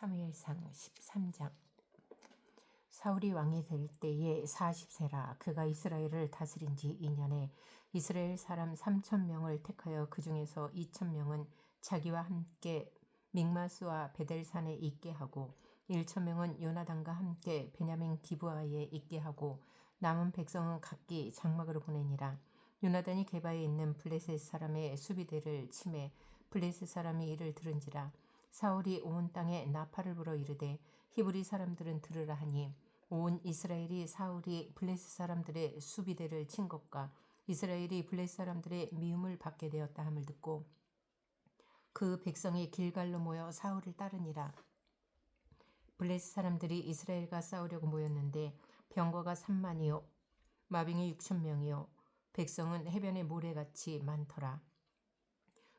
사무엘상 13장. 사울이 왕이 될 때에 40세라. 그가 이스라엘을 다스린 지 2년에 이스라엘 사람 3,000명을 택하여 그 중에서 2,000명은 자기와 함께 믹마스와 베델산에 있게 하고 1,000명은 요나단과 함께 베냐민 기브아에 있게 하고 남은 백성은 각기 장막으로 보내니라. 요나단이 게바에 있는 블레셋 사람의 수비대를 치매 블레셋 사람이 이를 들은지라. 사울이 온 땅에 나팔을 불어 이르되 히브리 사람들은 들으라 하니 온 이스라엘이 사울이 블레셋 사람들의 수비대를 친 것과 이스라엘이 블레셋 사람들의 미움을 받게 되었다 함을 듣고 그 백성이 길갈로 모여 사울을 따르니라. 블레셋 사람들이 이스라엘과 싸우려고 모였는데 병거가 3만이요 마병이 6,000명이요 백성은 해변의 모래같이 많더라.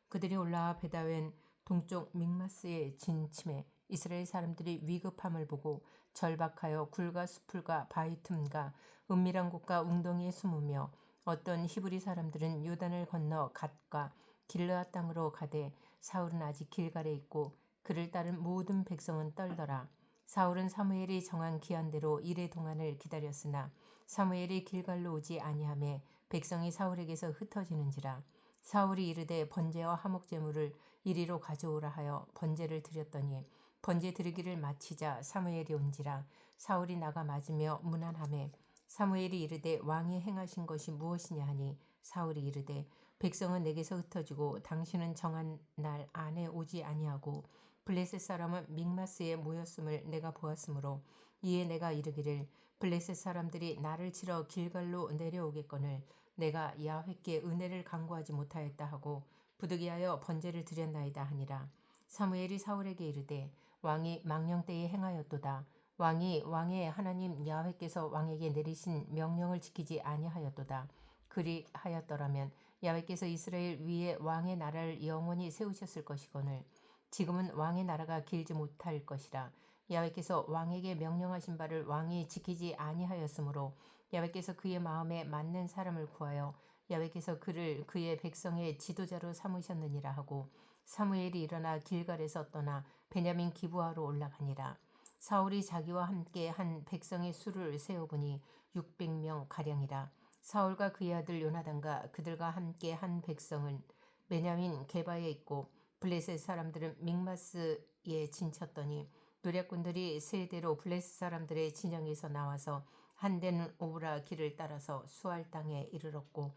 그들이 올라와 베다웬 동쪽 믹마스에 진침해 이스라엘 사람들이 위급함을 보고 절박하여 굴과 수풀과 바위 틈과 은밀한 곳과 웅덩이에 숨으며 어떤 히브리 사람들은 요단을 건너 갓과 길르앗 땅으로 가되 사울은 아직 길갈에 있고 그를 따른 모든 백성은 떨더라. 사울은 사무엘이 정한 기한대로 일의 동안을 기다렸으나 사무엘이 길갈로 오지 아니하매 백성이 사울에게서 흩어지는지라. 사울이 이르되 번제와 화목 제물을 이리로 가져오라 하여 번제를 드렸더니 번제 드리기를 마치자 사무엘이 온지라. 사울이 나가 맞으며 문안하매 사무엘이 이르되 왕이 행하신 것이 무엇이냐 하니 사울이 이르되 백성은 내게서 흩어지고 당신은 정한 날 안에 오지 아니하고 블레셋 사람은 믹마스에 모였음을 내가 보았으므로 이에 내가 이르기를 블레셋 사람들이 나를 치러 길갈로 내려오겠거늘 내가 야훼께 은혜를 간구하지 못하였다 하고 부득이하여 번제를 드렸나이다 하니라. 사무엘이 사울에게 이르되 왕이 망령 때에 행하였도다. 왕이 왕의 하나님 야훼께서 왕에게 내리신 명령을 지키지 아니하였도다. 그리하였더라면 야훼께서 이스라엘 위에 왕의 나라를 영원히 세우셨을 것이거늘 지금은 왕의 나라가 길지 못할 것이라. 야훼께서 왕에게 명령하신 바를 왕이 지키지 아니하였으므로 야훼께서 그의 마음에 맞는 사람을 구하여 야훼께서 그를 그의 백성의 지도자로 삼으셨느니라 하고 사무엘이 일어나 길갈에서 떠나 베냐민 기브아로 올라가니라. 사울이 자기와 함께 한 백성의 수를 세어보니 600명 가량이라. 사울과 그의 아들 요나단과 그들과 함께 한 백성은 베냐민 게바에 있고 블레셋 사람들은 믹마스에 진쳤더니 노략군들이 세대로 블레셋 사람들의 진영에서 나와서 한 대는 오브라 길을 따라서 수알 땅에 이르렀고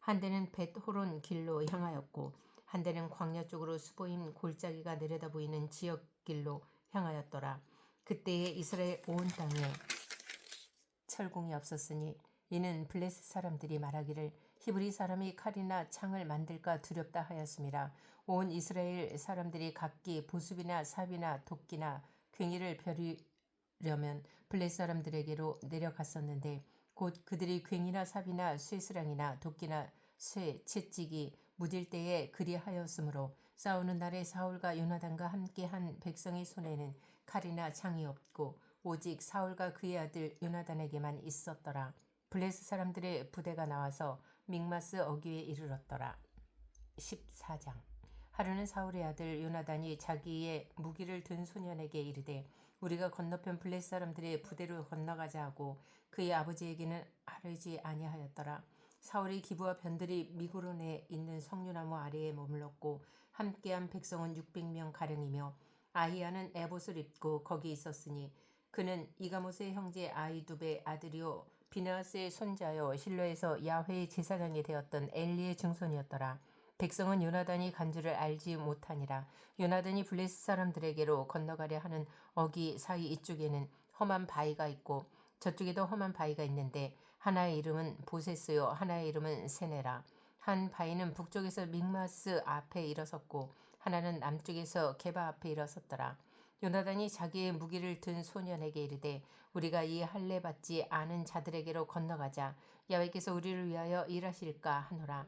한 대는 벳호론 길로 향하였고 한 대는 광야 쪽으로 수보임 골짜기가 내려다 보이는 지역 길로 향하였더라. 그때에 이스라엘 온 땅에 철공이 없었으니 이는 블레셋 사람들이 말하기를 히브리 사람이 칼이나 창을 만들까 두렵다 하였음이라. 온 이스라엘 사람들이 각기 보습이나 삽이나 도끼나 괭이를 벼리려면 블레셋 사람들에게로 내려갔었는데 곧 그들이 괭이나 삽이나 쇠스랑이나 도끼나 쇠, 채찍이 무딜 때에 그리하였으므로 싸우는 날에 사울과 요나단과 함께 한 백성의 손에는 칼이나 창이 없고 오직 사울과 그의 아들 요나단에게만 있었더라. 블레셋 사람들의 부대가 나와서 믹마스 어귀에 이르렀더라. 14장. 하루는 사울의 아들 요나단이 자기의 무기를 든 소년에게 이르되 우리가 건너편 블레셋 사람들의 부대로 건너가자 하고 그의 아버지에게는 아뢰지 아니하였더라. 사울이 기브와 변들이 미그론에 있는 석류나무 아래에 머물렀고 함께한 백성은 600명 가량이며 아히야는 에봇을 입고 거기 있었으니 그는 이가못의 형제 아히두베의 아들이요 비느하스의 손자요 실로에서 야훼의 제사장이 되었던 엘리의 증손이었더라. 백성은 요나단이 간 줄을 알지 못하니라. 요나단이 블레셋 사람들에게로 건너가려 하는 어기 사이 이쪽에는 험한 바위가 있고 저쪽에도 험한 바위가 있는데 하나의 이름은 보세스요 하나의 이름은 세네라. 한 바위는 북쪽에서 믹마스 앞에 일어섰고 하나는 남쪽에서 게바 앞에 일어섰더라. 요나단이 자기의 무기를 든 소년에게 이르되 우리가 이 할례 받지 않은 자들에게로 건너가자. 야훼께서 우리를 위하여 일하실까 하노라.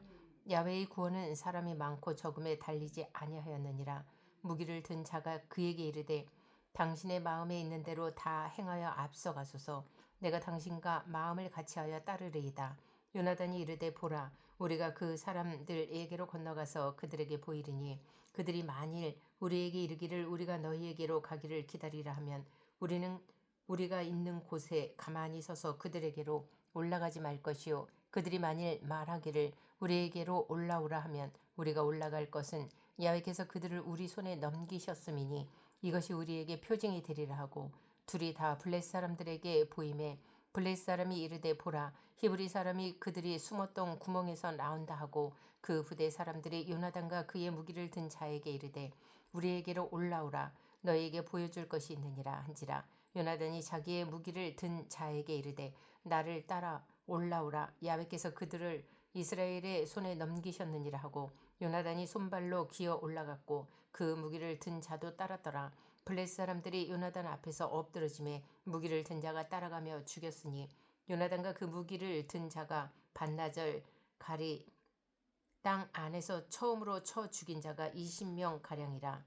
야훼의 구원은 사람이 많고 적음에 달리지 아니하였느니라. 무기를 든 자가 그에게 이르되 당신의 마음에 있는 대로 다 행하여 앞서가소서. 내가 당신과 마음을 같이하여 따르리이다. 요나단이 이르되 보라 우리가 그 사람들에게로 건너가서 그들에게 보이리니 그들이 만일 우리에게 이르기를 우리가 너희에게로 가기를 기다리라 하면 우리는 우리가 있는 곳에 가만히 서서 그들에게로 올라가지 말 것이요 그들이 만일 말하기를 우리에게로 올라오라 하면 우리가 올라갈 것은 야훼께서 그들을 우리 손에 넘기셨음이니 이것이 우리에게 표징이 되리라 하고 둘이 다 블렛 사람들에게 보임에 블렛 사람이 이르되 보라 히브리 사람이 그들이 숨었던 구멍에서 나온다 하고 그 부대 사람들이 요나단과 그의 무기를 든 자에게 이르되 우리에게로 올라오라 너희에게 보여줄 것이 있느니라 한지라 요나단이 자기의 무기를 든 자에게 이르되 나를 따라 올라오라 야훼께서 그들을 이스라엘의 손에 넘기셨느니라 하고 요나단이 손발로 기어 올라갔고 그 무기를 든 자도 따랐더라. 블렛 사람들이 요나단 앞에서 엎드러짐에 무기를 든 자가 따라가며 죽였으니 요나단과 그 무기를 든 자가 반나절 가리 땅 안에서 처음으로 쳐 죽인 자가 20명 가량이라.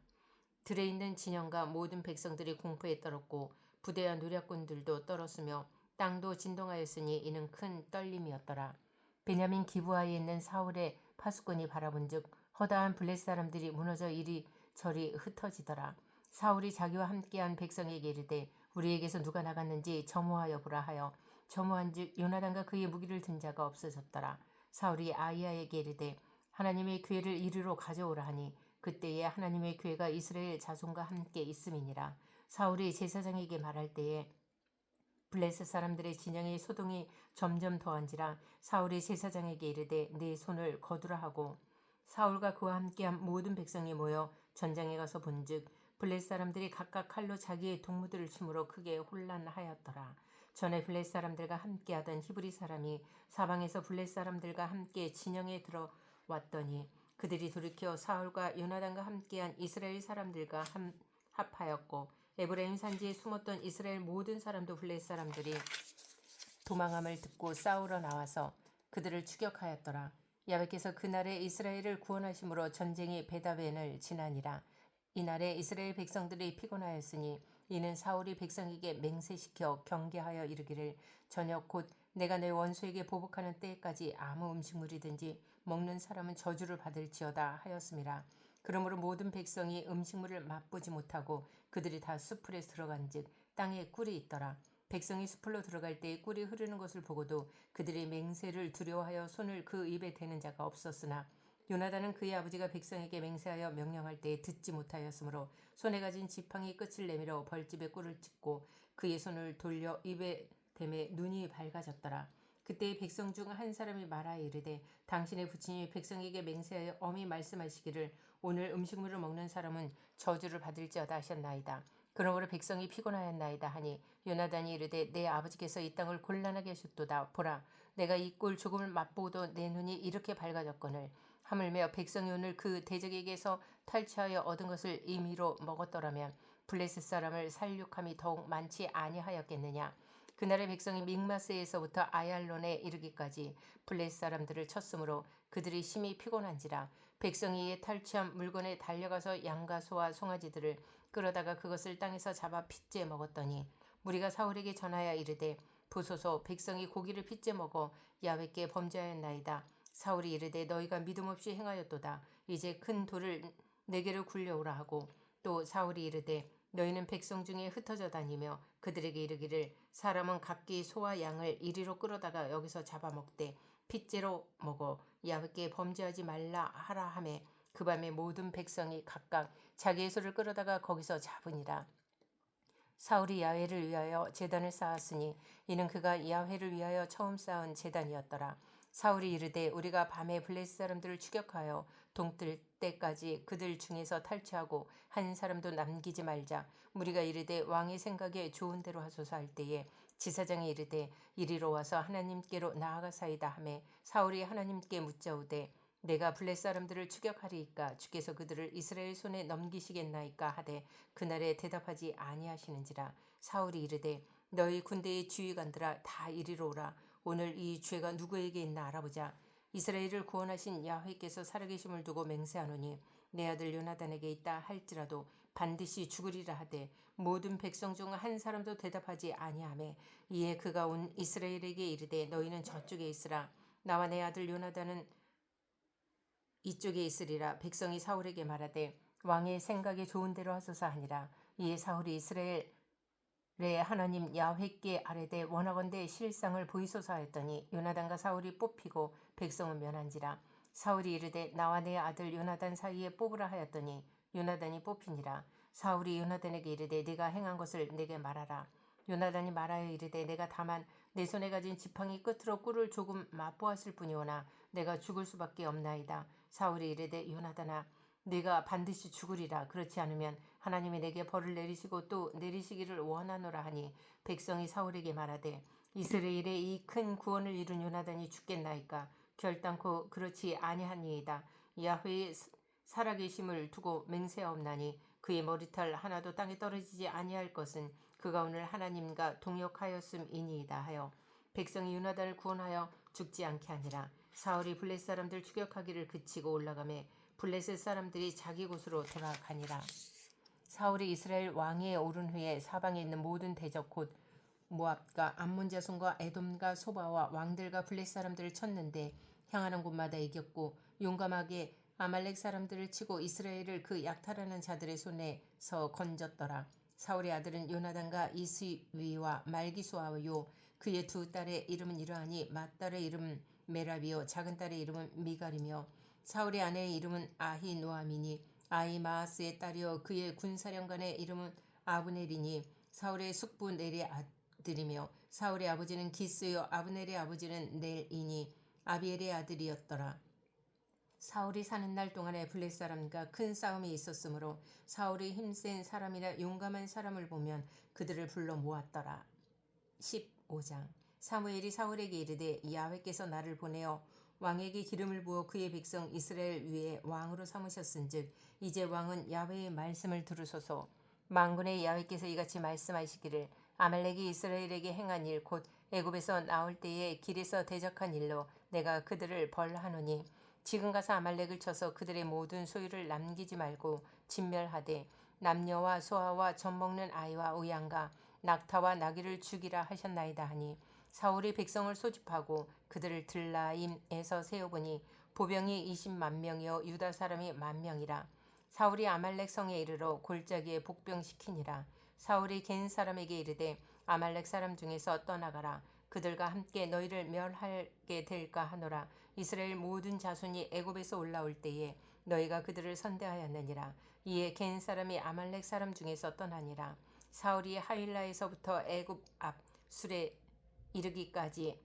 들에 있는 진영과 모든 백성들이 공포에 떨었고 부대와 노략군들도 떨었으며 땅도 진동하였으니 이는 큰 떨림이었더라. 베냐민 기브아에 있는 사울의 파수꾼이 바라본즉 허다한 블렛 사람들이 무너져 이리저리 흩어지더라. 사울이 자기와 함께한 백성에게 이르되 우리에게서 누가 나갔는지 점호하여 보라 하여 점호한즉 요나단과 그의 무기를 든 자가 없어졌더라. 사울이 아이야에게 이르되 하나님의 괴를 이리로 가져오라 하니 그때에 하나님의 괴가 이스라엘 자손과 함께 있음이니라. 사울이 제사장에게 말할 때에 블레셋 사람들의 진영의 소동이 점점 더한지라 사울이 제사장에게 이르되 내 손을 거두라 하고 사울과 그와 함께한 모든 백성이 모여 전장에 가서 본즉 블레셋 사람들이 각각 칼로 자기의 동무들을 치므로 크게 혼란하였더라. 전에 블레셋 사람들과 함께하던 히브리 사람이 사방에서 블레셋 사람들과 함께 진영에 들어왔더니 그들이 돌이켜 사울과 요나단과 함께한 이스라엘 사람들과 합하였고 에브라임 산지에 숨었던 이스라엘 모든 사람도 블렛 사람들이 도망함을 듣고 싸우러 나와서 그들을 추격하였더라. 야훼께서 그날에 이스라엘을 구원하심으로 전쟁이 베다벤을 지나니라. 이날에 이스라엘 백성들이 피곤하였으니 이는 사울이 백성에게 맹세시켜 경계하여 이르기를 저녁 곧 내가 내 원수에게 보복하는 때까지 아무 음식물이든지 먹는 사람은 저주를 받을지어다 하였음이라. 그러므로 모든 백성이 음식물을 맛보지 못하고 그들이 다 숲풀에 들어간즉 땅에 꿀이 있더라. 백성이 숲으로 들어갈 때에 꿀이 흐르는 것을 보고도 그들이 맹세를 두려워하여 손을 그 입에 대는 자가 없었으나 요나단은 그의 아버지가 백성에게 맹세하여 명령할 때에 듣지 못하였으므로 손에 가진 지팡이 끝을 내밀어 벌집에 꿀을 찍고 그의 손을 돌려 입에 대매 눈이 밝아졌더라. 그때 백성 중 한 사람이 말하여 이르되 당신의 부친이 백성에게 맹세하여 엄히 말씀하시기를 오늘 음식물을 먹는 사람은 저주를 받을지어다 하셨나이다. 그러므로 백성이 피곤하였나이다 하니 요나단이 이르되 내 아버지께서 이 땅을 곤란하게 하셨도다. 보라 내가 이 꿀 조금을 맛보고도 내 눈이 이렇게 밝아졌거늘 하물며 백성이 오늘 그 대적에게서 탈취하여 얻은 것을 임의로 먹었더라면 블레셋 사람을 살육함이 더욱 많지 아니하였겠느냐. 그날의 백성이 믹마스에서부터 아얄론에 이르기까지 블레셋 사람들을 쳤으므로 그들이 심히 피곤한지라. 백성이 이에 탈취한 물건에 달려가서 양과 소와 송아지들을 끌어다가 그것을 땅에서 잡아 핏째 먹었더니 무리가 사울에게 전하여 이르되 보소서 백성이 고기를 핏째 먹어 야훼께 범죄하였나이다. 사울이 이르되 너희가 믿음 없이 행하였도다. 이제 큰 돌을 내게로 굴려오라 하고 또 사울이 이르되 너희는 백성 중에 흩어져 다니며 그들에게 이르기를 사람은 각기 소와 양을 이리로 끌어다가 여기서 잡아먹되 핏째로 먹어 야훼께 범죄하지 말라 하라 하매 그 밤에 모든 백성이 각각 자기의 소를 끌어다가 거기서 잡으니라. 사울이 야훼를 위하여 제단을 쌓았으니 이는 그가 야훼를 위하여 처음 쌓은 제단이었더라. 사울이 이르되 우리가 밤에 블레셋 사람들을 추격하여 동뜰 때까지 그들 중에서 탈취하고 한 사람도 남기지 말자. 무리가 이르되 왕의 생각에 좋은 대로 하소서 할 때에 지사장이 이르되 이리로 와서 하나님께로 나아가사이다 하매 사울이 하나님께 묻자오되 내가 블레셋 사람들을 추격하리이까 주께서 그들을 이스라엘 손에 넘기시겠나이까 하되 그날에 대답하지 아니하시는지라. 사울이 이르되 너희 군대의 지휘관들아 다 이리로 오라. 오늘 이 죄가 누구에게 있나 알아보자. 이스라엘을 구원하신 야훼께서 살아계심을 두고 맹세하노니 내 아들 요나단에게 있다 할지라도 반드시 죽으리라 하되 모든 백성 중 한 사람도 대답하지 아니하매 이에 그가 온 이스라엘에게 이르되 너희는 저쪽에 있으라. 나와 내 아들 요나단은 이쪽에 있으리라. 백성이 사울에게 말하되 왕의 생각이 좋은 대로 하소서 하니라. 이에 사울이 이스라엘의 하나님 야훼께 아뢰되 원하건대 실상을 보이소서 하였더니 요나단과 사울이 뽑히고 백성은 면한지라. 사울이 이르되 나와 내 아들 요나단 사이에 뽑으라 하였더니 요나단이 뽑히니라. 사울이 요나단에게 이르되 네가 행한 것을 내게 말하라. 요나단이 말하여 이르되 내가 다만 내 손에 가진 지팡이 끝으로 꿀을 조금 맛보았을 뿐이오나 내가 죽을 수밖에 없나이다. 사울이 이르되 요나단아 네가 반드시 죽으리라. 그렇지 않으면 하나님이 내게 벌을 내리시고 또 내리시기를 원하노라 하니 백성이 사울에게 말하되 이스라엘의 이 큰 구원을 이룬 요나단이 죽겠나이까. 결단코 그렇지 아니하니이다. 야훼의 살아계심을 두고 맹세하옵나니 그의 머리털 하나도 땅에 떨어지지 아니할 것은 그가 오늘 하나님과 동역하였음이니이다 하여 백성이 요나단을 구원하여 죽지 않게 하니라. 사울이 블레셋 사람들 추격하기를 그치고 올라가매 블레셋 사람들이 자기 곳으로 돌아가니라. 사울이 이스라엘 왕위에 오른 후에 사방에 있는 모든 대적 곧 모압과 암몬 자손과 에돔과 소바와 왕들과 블레셋 사람들을 쳤는데 향하는 곳마다 이겼고 용감하게 아말렉 사람들을 치고 이스라엘을 그 약탈하는 자들의 손에서 건졌더라. 사울의 아들은 요나단과 이스위와 말기수아요. 그의 두 딸의 이름은 이러하니 맏딸의 이름은 메라비요 작은 딸의 이름은 미갈이며 사울의 아내의 이름은 아히노아미니 아히마아스의 딸이요 그의 군사령관의 이름은 아브넬이니 사울의 숙부 넬의 아들이며 사울의 아버지는 기스요 아브넬의 아버지는 넬이니 아비엘의 아들이었더라. 사울이 사는 날 동안에 블레셋 사람과 큰 싸움이 있었으므로 사울이 힘센 사람이나 용감한 사람을 보면 그들을 불러 모았더라. 15장 사무엘이 사울에게 이르되 야훼께서 나를 보내어 왕에게 기름을 부어 그의 백성 이스라엘 위에 왕으로 삼으셨은즉 이제 왕은 야훼의 말씀을 들으소서. 만군의 야훼께서 이같이 말씀하시기를 아말렉이 이스라엘에게 행한 일 곧 애굽에서 나올 때에 길에서 대적한 일로 내가 그들을 벌하노니 지금 가서 아말렉을 쳐서 그들의 모든 소유를 남기지 말고 진멸하되 남녀와 소아와 젖먹는 아이와 우양과 낙타와 나귀를 죽이라 하셨나이다 하니 사울이 백성을 소집하고 그들을 들라임에서 세워보니 보병이 20만 명이요 유다 사람이 10,000명이라. 사울이 아말렉 성에 이르러 골짜기에 복병시키니라. 사울이 겐 사람에게 이르되 아말렉 사람 중에서 떠나가라. 그들과 함께 너희를 멸하게 될까 하노라. 이스라엘 모든 자손이 애굽에서 올라올 때에 너희가 그들을 선대하였느니라. 이에 겐 사람이 아말렉 사람 중에서 떠나니라. 사울이 하윌라에서부터 애굽 앞 술에 이르기까지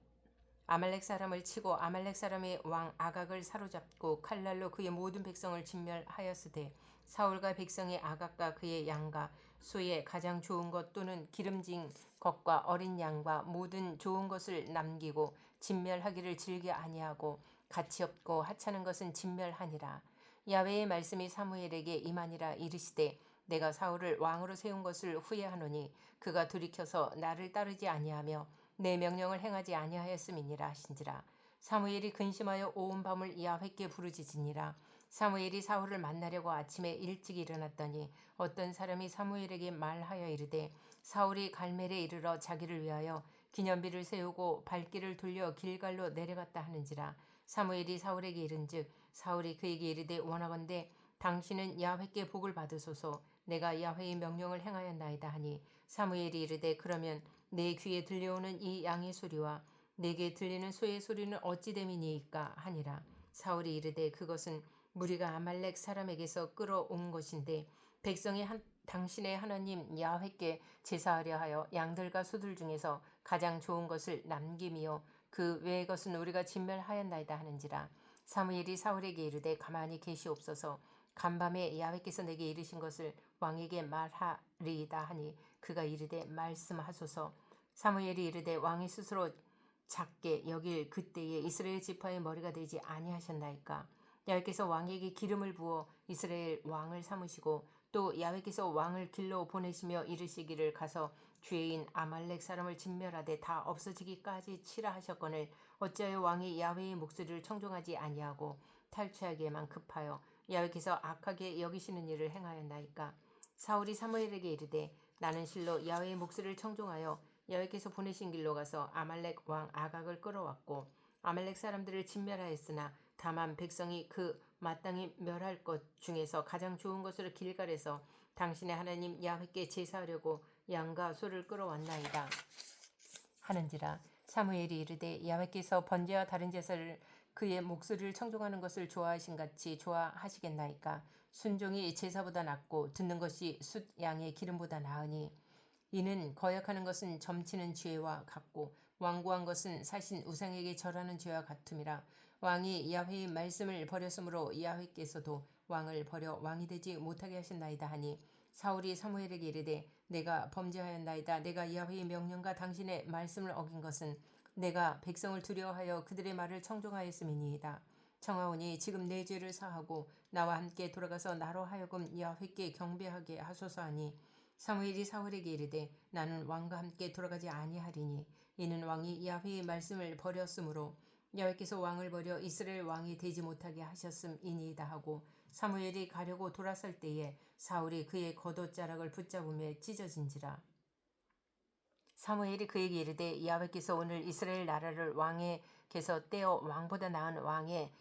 아말렉 사람을 치고 아말렉 사람의 왕 아각을 사로잡고 칼날로 그의 모든 백성을 진멸하였으되 사울과 백성의 아각과 그의 양과 소의 가장 좋은 것 또는 기름진 것과 어린 양과 모든 좋은 것을 남기고 진멸하기를 즐겨 아니하고 가치 없고 하찮은 것은 진멸하니라. 야훼의 말씀이 사무엘에게 임하니라. 이르시되 내가 사울을 왕으로 세운 것을 후회하노니 그가 돌이켜서 나를 따르지 아니하며 내 명령을 행하지 아니하였음이니라 하신지라. 사무엘이 근심하여 온 밤을 야훼께 부르짖으니라. 사무엘이 사울을 만나려고 아침에 일찍 일어났더니 어떤 사람이 사무엘에게 말하여 이르되 사울이 갈멜에 이르러 자기를 위하여 기념비를 세우고 발길을 돌려 길갈로 내려갔다 하는지라. 사무엘이 사울에게 이른즉 사울이 그에게 이르되 원하건대 당신은 야훼께 복을 받으소서. 내가 야훼의 명령을 행하였나이다 하니 사무엘이 이르되 그러면 내 귀에 들려오는 이 양의 소리와 내게 들리는 소의 소리는 어찌 됨이니이까 하니라. 사울이 이르되 그것은 무리가 아말렉 사람에게서 끌어온 것인데 백성이 당신의 하나님 야훼께 제사하려 하여 양들과 소들 중에서 가장 좋은 것을 남김이요 그 외의 것은 우리가 진멸하였나이다 하는지라. 사무엘이 사울에게 이르되 가만히 계시옵소서. 간밤에 야훼께서 내게 이르신 것을 왕에게 말하리이다 하니 그가 이르되 말씀하소서. 사무엘이 이르되 왕이 스스로 작게 여길 그때에 이스라엘 지파의 머리가 되지 아니하셨나이까. 야훼께서 왕에게 기름을 부어 이스라엘 왕을 삼으시고 또 야훼께서 왕을 길로 보내시며 이르시기를 가서 죄인 아말렉 사람을 진멸하되 다 없어지기까지 치라 하셨거늘 어찌하여 왕이 야훼의 목소리를 청종하지 아니하고 탈취하기에만 급하여 야훼께서 악하게 여기시는 일을 행하였나이까. 사울이 사무엘에게 이르되 나는 실로 야훼의 목소리를 청종하여 야훼께서 보내신 길로 가서 아말렉 왕 아각을 끌어왔고 아말렉 사람들을 진멸하였으나 다만 백성이 그 마땅히 멸할 것 중에서 가장 좋은 것으로 길갈에서 당신의 하나님 야훼께 제사하려고 양과 소를 끌어왔나이다 하는지라. 사무엘이 이르되 야훼께서 번제와 다른 제사를 그의 목소리를 청종하는 것을 좋아하신 같이 좋아하시겠나이까. 순종이 제사보다 낫고 듣는 것이 숫 양의 기름보다 나으니 이는 거역하는 것은 점치는 죄와 같고 완고한 것은 사신 우상에게 절하는 죄와 같음이라. 왕이 야훼의 말씀을 버렸으므로 야훼께서도 왕을 버려 왕이 되지 못하게 하셨나이다 하니 사울이 사무엘에게 이르되 내가 범죄하였나이다. 내가 야훼의 명령과 당신의 말씀을 어긴 것은 내가 백성을 두려워하여 그들의 말을 청종하였음이니이다. 청하오니 지금 내 죄를 사하고 나와 함께 돌아가서 나로 하여금 야훼께 경배하게 하소서 하니 사무엘이 사울에게 이르되 나는 왕과 함께 돌아가지 아니하리니 이는 왕이 야훼의 말씀을 버렸으므로 여호와께서 왕을 버려 이스라엘 왕이 되지 못하게 하셨음이니이다 하고 사무엘이 가려고 돌아설 때에 사울이 그의 겉옷자락을 붙잡으며 찢어진지라. 사무엘이 그에게 이르되 야훼께서 오늘 이스라엘 나라를 왕에게서 떼어 왕보다 나은 왕의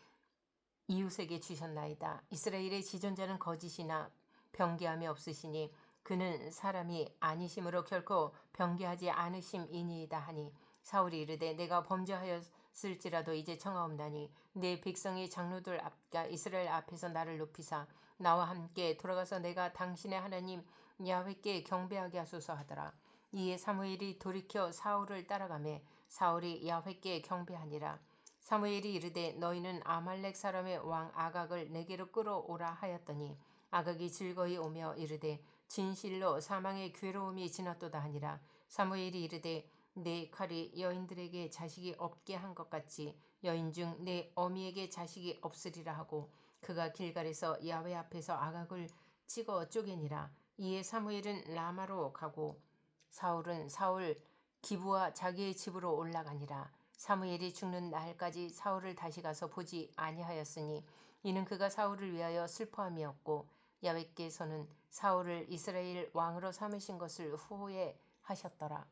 이웃에게 주셨나이다. 이스라엘의 지존자는 거짓이나 변개함이 없으시니 그는 사람이 아니심으로 결코 변개하지 않으심이니이다 하니 사울이 이르되 내가 범죄하였을지라도 이제 청하옵나니 내 백성의 장로들 앞과 이스라엘 앞에서 나를 높이사 나와 함께 돌아가서 내가 당신의 하나님 야훼께 경배하게 하소서 하더라. 이에 사무엘이 돌이켜 사울을 따라가매 사울이 야훼께 경배하니라. 사무엘이 이르되 너희는 아말렉 사람의 왕 아각을 내게로 끌어오라 하였더니 아각이 즐거이 오며 이르되 진실로 사망의 괴로움이 지났도다 하니라. 사무엘이 이르되 내 칼이 여인들에게 자식이 없게 한 것 같이 여인 중 내 어미에게 자식이 없으리라 하고 그가 길갈에서 야훼 앞에서 아각을 찍어 쪼개니라. 이에 사무엘은 라마로 가고 사울은 사울 기브와 자기의 집으로 올라가니라. 사무엘이 죽는 날까지 사울을 다시 가서 보지 아니하였으니 이는 그가 사울을 위하여 슬퍼함이었고 야훼께서는 사울을 이스라엘 왕으로 삼으신 것을 후회하셨더라.